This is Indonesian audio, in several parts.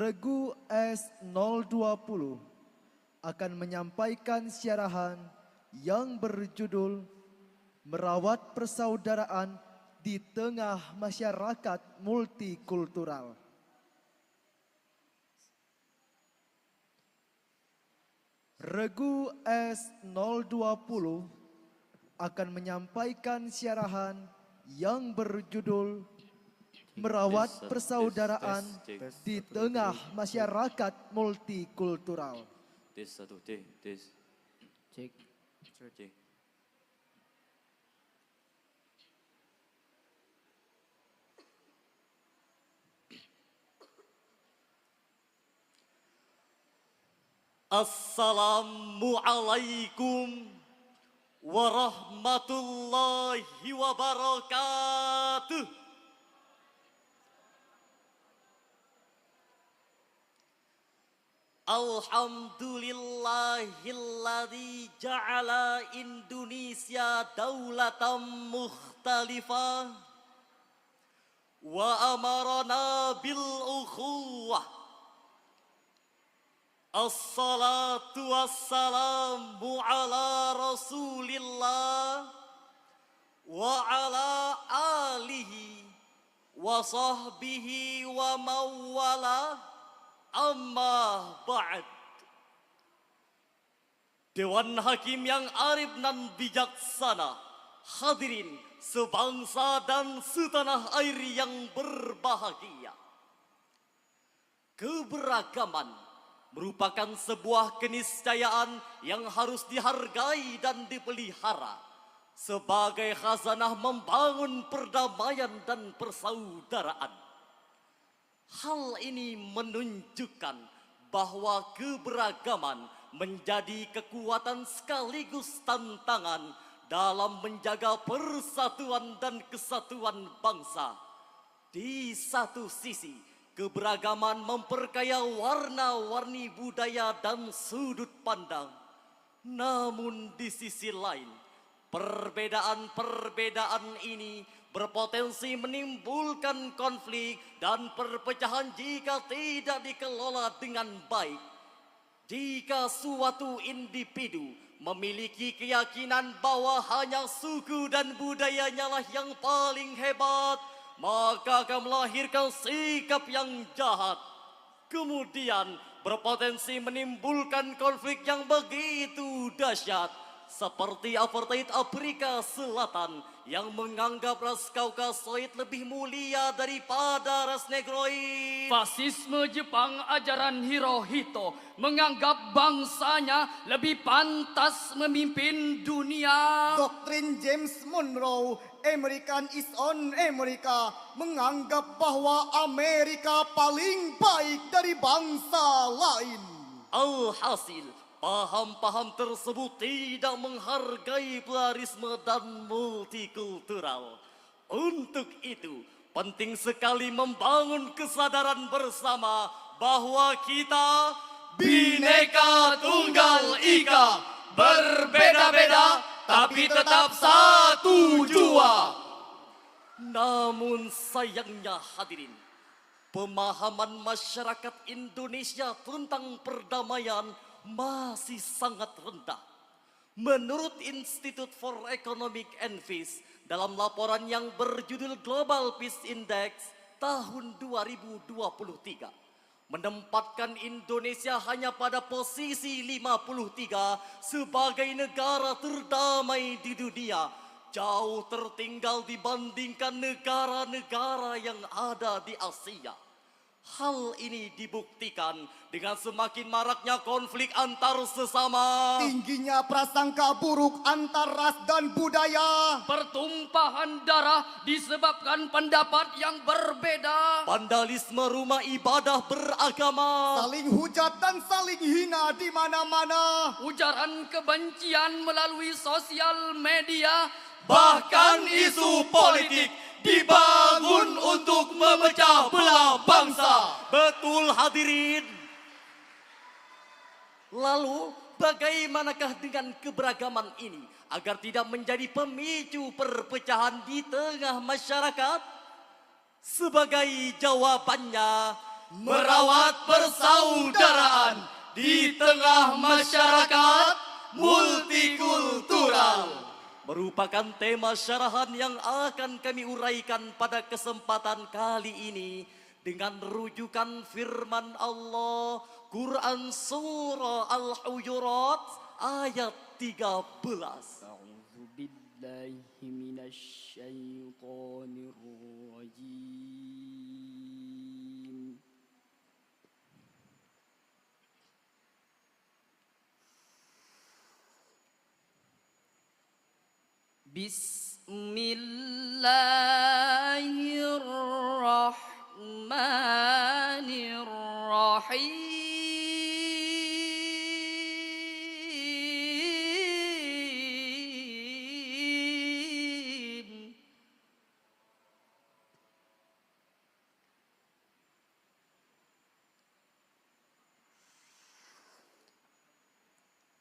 Regu S020 akan menyampaikan siarahan yang berjudul Merawat Persaudaraan di Tengah Masyarakat Multikultural. Regu S020 akan menyampaikan siarahan yang berjudul Merawat Persaudaraan di Tengah Masyarakat Multikultural. Tes satu, tes. Cek. Cek. Assalamualaikum warahmatullahi wabarakatuh. Alhamdulillahilladzi ja'ala Indonesia daulatan mukhtalifah wa amarana bil ukhuwah. Assalatu wassalamu ala Rasulillah wa ala alihi wa sahbihi wa mawala. Amma ba'd. Dewan Hakim yang arif dan bijaksana, hadirin sebangsa dan setanah air yang berbahagia. Keberagaman merupakan sebuah keniscayaan yang harus dihargai dan dipelihara sebagai khazanah membangun perdamaian dan persaudaraan. Hal ini menunjukkan bahwa keberagaman menjadi kekuatan sekaligus tantangan dalam menjaga persatuan dan kesatuan bangsa. Di satu sisi, keberagaman memperkaya warna-warni budaya dan sudut pandang. Namun di sisi lain, perbedaan-perbedaan ini berpotensi menimbulkan konflik dan perpecahan jika tidak dikelola dengan baik. Jika suatu individu memiliki keyakinan bahwa hanya suku dan budayanya lah yang paling hebat, maka akan melahirkan sikap yang jahat. Kemudian berpotensi menimbulkan konflik yang begitu dahsyat, seperti apartheid Afrika Selatan yang menganggap ras Kaukasoid lebih mulia daripada ras Negroid. Fasisme Jepang ajaran Hirohito menganggap bangsanya lebih pantas memimpin dunia. Doktrin James Monroe, American is on America, menganggap bahwa Amerika paling baik dari bangsa lain. Alhasil, paham-paham tersebut tidak menghargai pluralisme dan multikultural. Untuk itu, penting sekali membangun kesadaran bersama bahwa kita Bhinneka Tunggal Ika, berbeda-beda tapi tetap satu jua. Namun sayangnya hadirin, pemahaman masyarakat Indonesia tentang perdamaian masih sangat rendah. Menurut Institute for Economic and Peace, dalam laporan yang berjudul Global Peace Index tahun 2023, menempatkan Indonesia hanya pada posisi 53 sebagai negara terdamai di dunia, jauh tertinggal dibandingkan negara-negara yang ada di Asia. Hal ini dibuktikan dengan semakin maraknya konflik antar sesama, tingginya prasangka buruk antar ras dan budaya, pertumpahan darah disebabkan pendapat yang berbeda, vandalisme rumah ibadah beragama, saling hujat dan saling hina di mana-mana, ujaran kebencian melalui sosial media, bahkan isu politik dibangun untuk memecah belah bangsa. Betul hadirin. Lalu bagaimanakah dengan keberagaman ini agar tidak menjadi pemicu perpecahan di tengah masyarakat? Sebagai jawabannya, merawat merawat persaudaraan di tengah masyarakat multikultural. Merupakan tema syarahan yang akan kami uraikan pada kesempatan kali ini dengan rujukan firman Allah Quran Surah Al-Hujurat ayat 13. A'udzu billahi minasy syaithanir rajim. Bismillahirrahmanirrahim.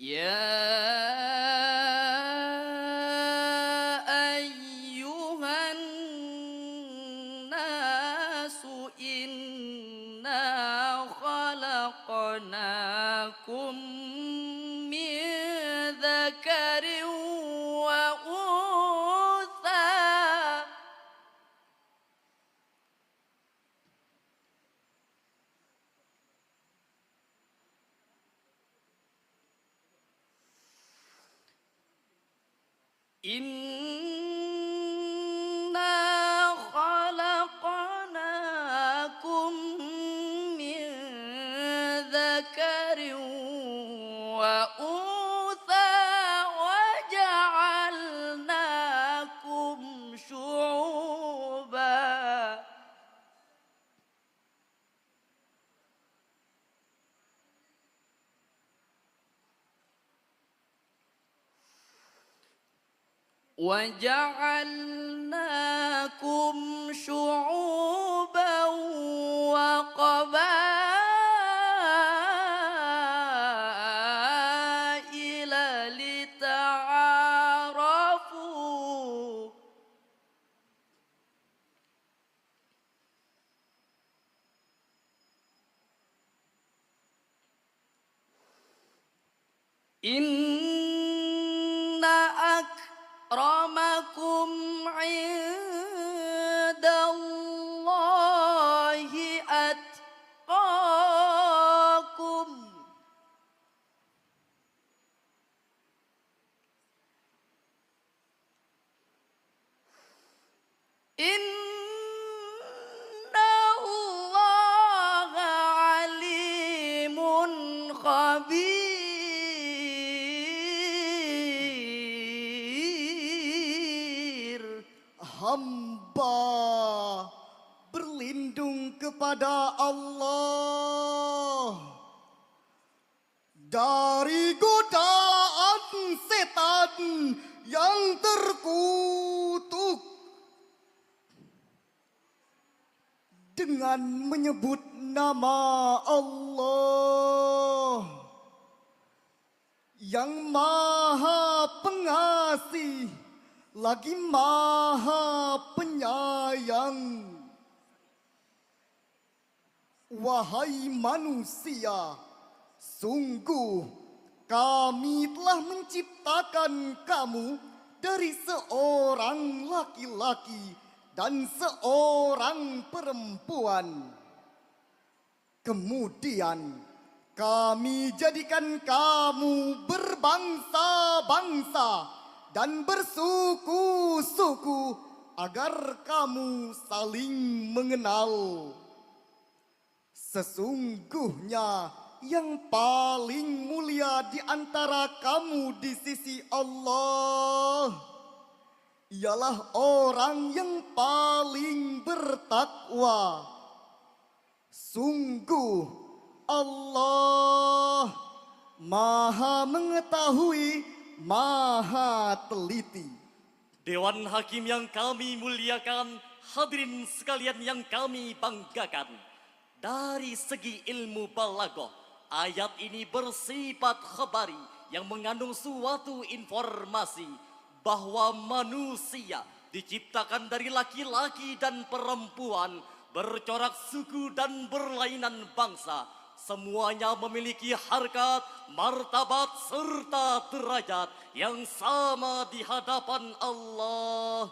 Ya ayyuhan nasu inna khalaqnakum min dzakarin wa untha. Inna khalaqnakum min dzakarin wa untha wa ja'alnakum syu'uban. وَجَعَلْنَاكُمْ شُعُوبًا وَقَبَائِلَ لِتَعَارَفُوا. Inna akramakum indallahi atqakum. Innallaha alimun khabir. Hamba berlindung kepada Allah dari godaan setan yang terkutuk dengan menyebut nama Allah yang Maha Pengasih lagi Maha Penyayang. Wahai manusia, sungguh kami telah menciptakan kamu dari seorang laki-laki dan seorang perempuan. Kemudian kami jadikan kamu berbangsa-bangsa dan bersuku-suku agar kamu saling mengenal. Sesungguhnya yang paling mulia di antara kamu di sisi Allah ialah orang yang paling bertakwa. Sungguh Allah Maha mengetahui, Maha teliti. Dewan Hakim yang kami muliakan, hadirin sekalian yang kami banggakan. Dari segi ilmu balaghah, ayat ini bersifat khabari yang mengandung suatu informasi bahwa manusia diciptakan dari laki-laki dan perempuan bercorak suku dan berlainan bangsa. Semuanya memiliki harkat, martabat, serta derajat yang sama di hadapan Allah.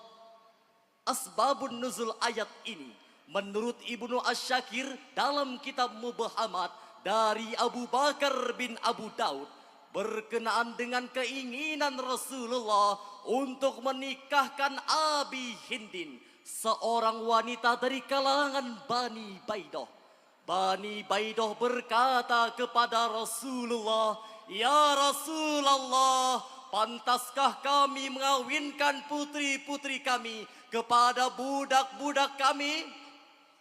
Asbabun nuzul ayat ini menurut Ibnu Asy-Syakir dalam kitab Mubahamat dari Abu Bakar bin Abu Daud berkenaan dengan keinginan Rasulullah untuk menikahkan Abi Hindin, seorang wanita dari kalangan Bani Baidah. Bani Baidah berkata kepada Rasulullah, "Ya Rasulullah, pantaskah kami mengawinkan putri-putri kami kepada budak-budak kami?"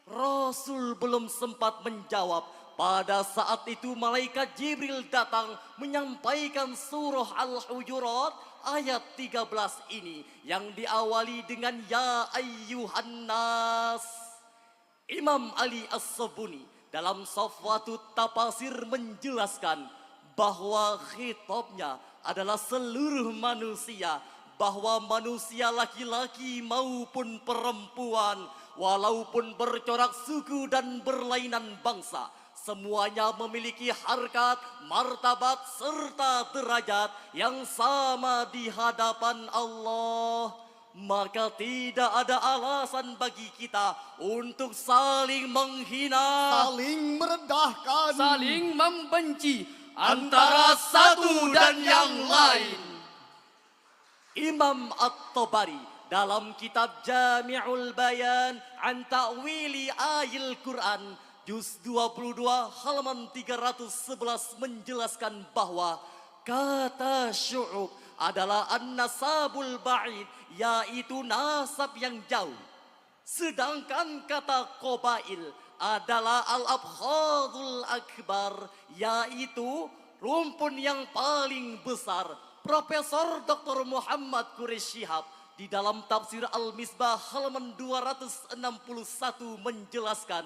Rasul belum sempat menjawab. Pada saat itu malaikat Jibril datang menyampaikan surah Al-Hujurat ayat 13 ini yang diawali dengan Ya ayyuhan nas. Imam Ali As-Sabuni dalam Safwatut Tafasir menjelaskan bahwa khitabnya adalah seluruh manusia, bahwa manusia laki-laki maupun perempuan, walaupun bercorak suku dan berlainan bangsa, semuanya memiliki harkat, martabat, serta derajat yang sama di hadapan Allah. Maka tidak ada alasan bagi kita untuk saling menghina, saling merendahkan, saling membenci antara satu dan yang lain. Imam At-Tabari dalam kitab Jami'ul Bayan an Ta'wili Ayil Quran juz 22 halaman 311 menjelaskan bahwa kata syu'ub adalah an-nasabul ba'id, yaitu nasab yang jauh. Sedangkan kata qabail adalah al-abkhadul akbar, yaitu rumpun yang paling besar. Profesor Dr. Muhammad Quraish Shihab di dalam tafsir Al-Misbah halaman 261 menjelaskan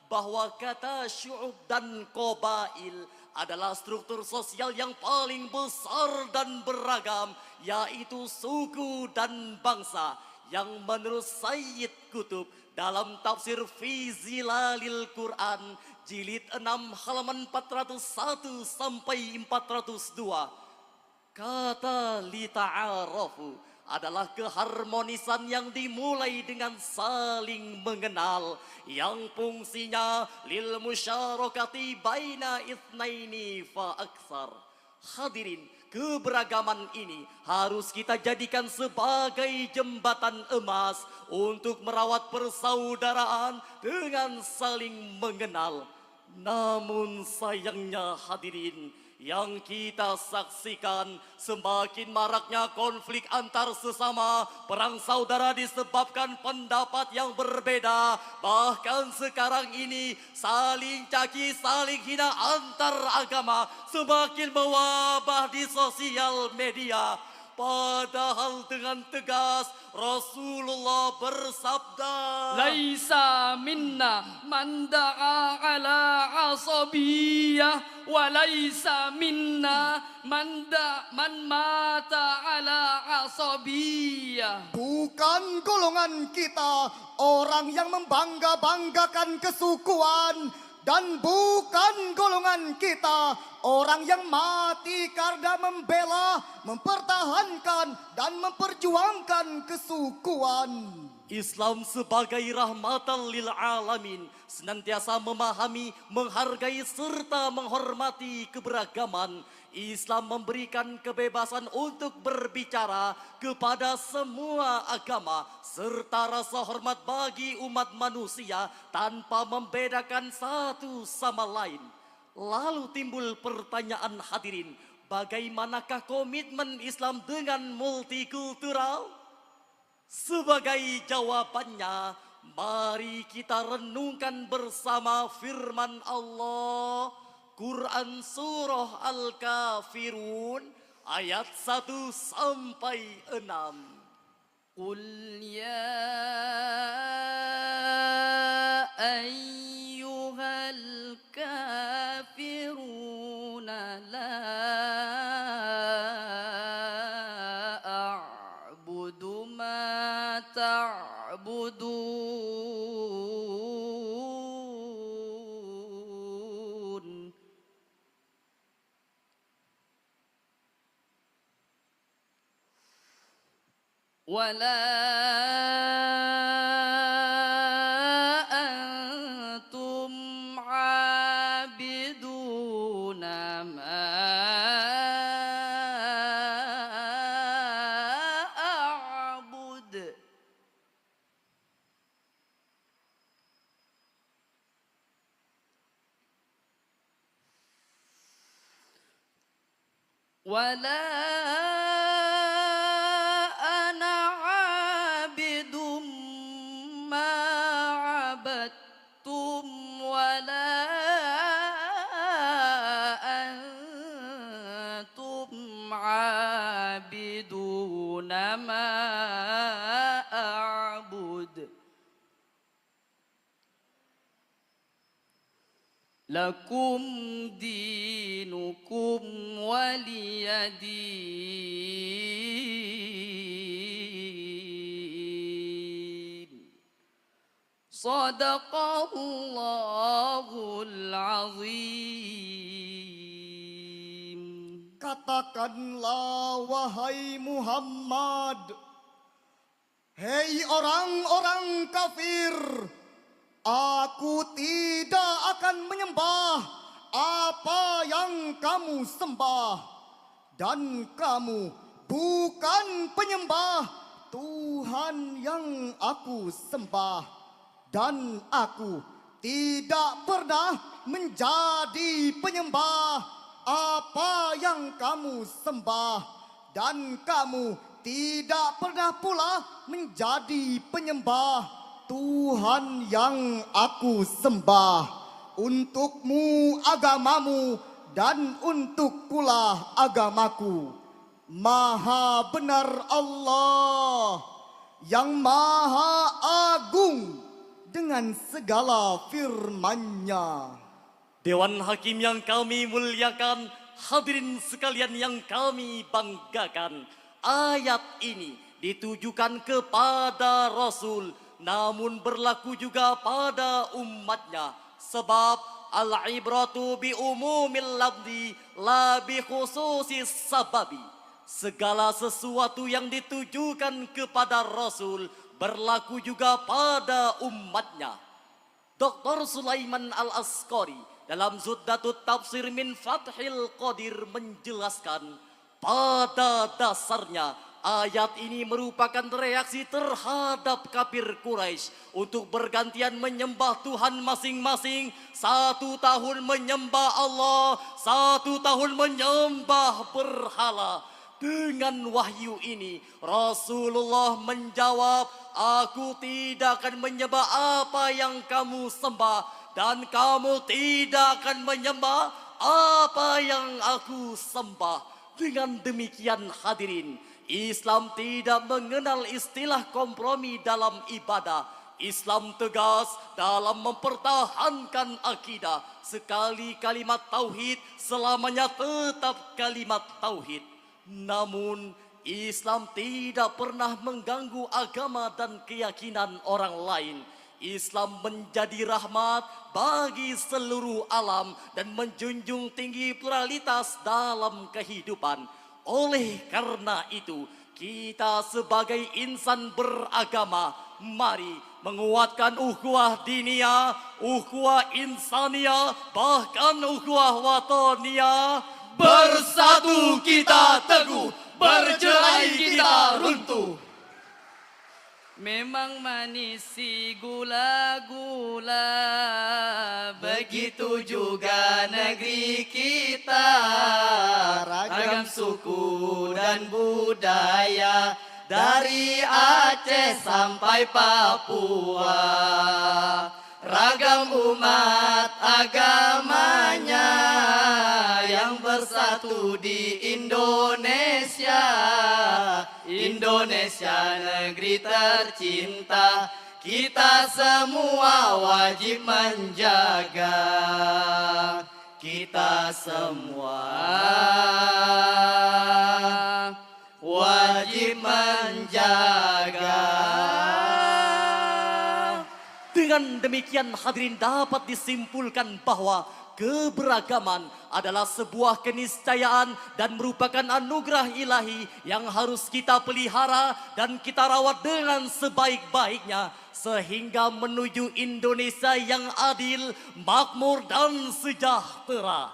bahwa kata syu'ub dan qabail adalah struktur sosial yang paling besar dan beragam, yaitu suku dan bangsa, yang menurut Sayyid Qutb dalam tafsir Fi Zilalil Quran jilid 6 halaman 401 sampai 402. Kata li ta'arafu adalah keharmonisan yang dimulai dengan saling mengenal, yang fungsinya lil musyarakati baina itsnaini fa aksar. Hadirin, keberagaman ini harus kita jadikan sebagai jembatan emas untuk merawat persaudaraan dengan saling mengenal. Namun sayangnya hadirin, yang kita saksikan semakin maraknya konflik antar sesama, perang saudara disebabkan pendapat yang berbeda. Bahkan sekarang ini saling caci, saling hina antar agama semakin mewabah di sosial media. Padahal dengan tegas Rasulullah bersabda, Laisa minna man da'a ala asabiyah wa laisa minna man mata ala asabiyah. bukan golongan kita orang yang membangga-banggakan kesukuan, dan bukan golongan kita orang yang mati karena membela, mempertahankan, dan memperjuangkan kesukuan. Islam sebagai rahmatan lil alamin senantiasa memahami, menghargai serta menghormati keberagaman. Islam memberikan kebebasan untuk berbicara kepada semua agama serta rasa hormat bagi umat manusia tanpa membedakan satu sama lain. Lalu timbul pertanyaan hadirin, bagaimanakah komitmen Islam dengan multikultural? Sebagai jawabannya, mari kita renungkan bersama firman Allah, Quran Surah Al-Kafirun ayat 1 sampai 6. Qul ya ayyuhal kafiruna la a'budu ma ta'budun ولا أنتم عابدون ما أعبد ولا أنا عابد ما عبدتم ولا أنتم عابدون ما أعبد لكم دينكم ولي دين صدق الله العظيم. Katakanlah wahai Muhammad, hei orang-orang kafir, aku tidak akan menyembah apa yang kamu sembah, dan kamu bukan penyembah Tuhan yang aku sembah, dan aku tidak pernah menjadi penyembah apa yang kamu sembah, dan kamu tidak pernah pula menjadi penyembah Tuhan yang aku sembah. Untukmu agamamu dan untuk pula agamaku. Maha benar Allah yang maha agung dengan segala firman-Nya. Dewan Hakim yang kami muliakan, hadirin sekalian yang kami banggakan, ayat ini ditujukan kepada Rasul, namun berlaku juga pada umatnya. Sebab al-ibratu bi umumil lafzi la bi khususis sababi. Segala sesuatu yang ditujukan kepada Rasul berlaku juga pada umatnya. Dr. Sulaiman Al-Asqari dalam Zuddatut Tafsir min Fathil Qadir menjelaskan, pada dasarnya ayat ini merupakan reaksi terhadap kafir Quraisy untuk bergantian menyembah Tuhan masing-masing. 1 tahun menyembah Allah, 1 tahun menyembah berhala. Dengan wahyu ini Rasulullah menjawab, aku tidak akan menyembah apa yang kamu sembah, dan kamu tidak akan menyembah apa yang aku sembah. Dengan demikian hadirin, Islam tidak mengenal istilah kompromi dalam ibadah. Islam tegas dalam mempertahankan akidah. Sekali kalimat tauhid, selamanya tetap kalimat tauhid. Namun Islam tidak pernah mengganggu agama dan keyakinan orang lain. Islam menjadi rahmat bagi seluruh alam dan menjunjung tinggi pluralitas dalam kehidupan. Oleh karena itu, kita sebagai insan beragama, mari menguatkan ukhuwah diniyah, ukhuwah insaniyah, bahkan ukhuwah watoniyah. Bersatu kita teguh, bercerai kita runtuh. Memang manis si gula-gula, begitu juga negeri kita. Ragam suku dan budaya, dari Aceh sampai Papua. Ragam umat agamanya yang bersatu di Indonesia. Indonesia negeri tercinta, kita semua wajib menjaga. Kita semua wajib menjaga. Dengan demikian hadirin dapat disimpulkan bahwa keberagaman adalah sebuah keniscayaan dan merupakan anugerah ilahi yang harus kita pelihara dan kita rawat dengan sebaik-baiknya sehingga menuju Indonesia yang adil, makmur dan sejahtera.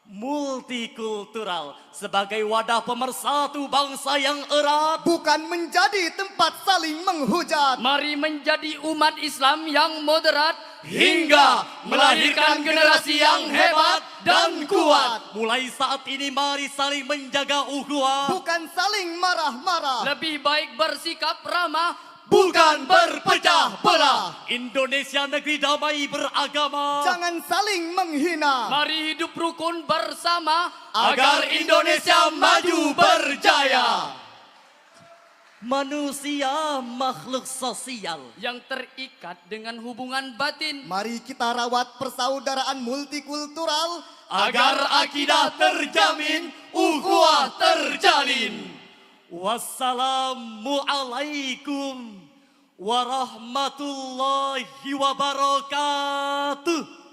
Multikultural sebagai wadah pemersatu bangsa yang erat, bukan menjadi tempat saling menghujat. Mari menjadi umat Islam yang moderat hingga melahirkan generasi yang hebat dan kuat. Mulai saat ini mari saling menjaga ukhuwah, Bukan saling marah-marah. Lebih baik bersikap ramah, bukan berpecah belah. Indonesia negeri damai beragama, Jangan saling menghina. mari hidup rukun bersama agar Indonesia maju berjaya. Manusia makhluk sosial, yang terikat dengan hubungan batin. Mari kita rawat persaudaraan multikultural. agar akidah terjamin, ukhuwah terjalin. Wassalamualaikum warahmatullahi wabarakatuh.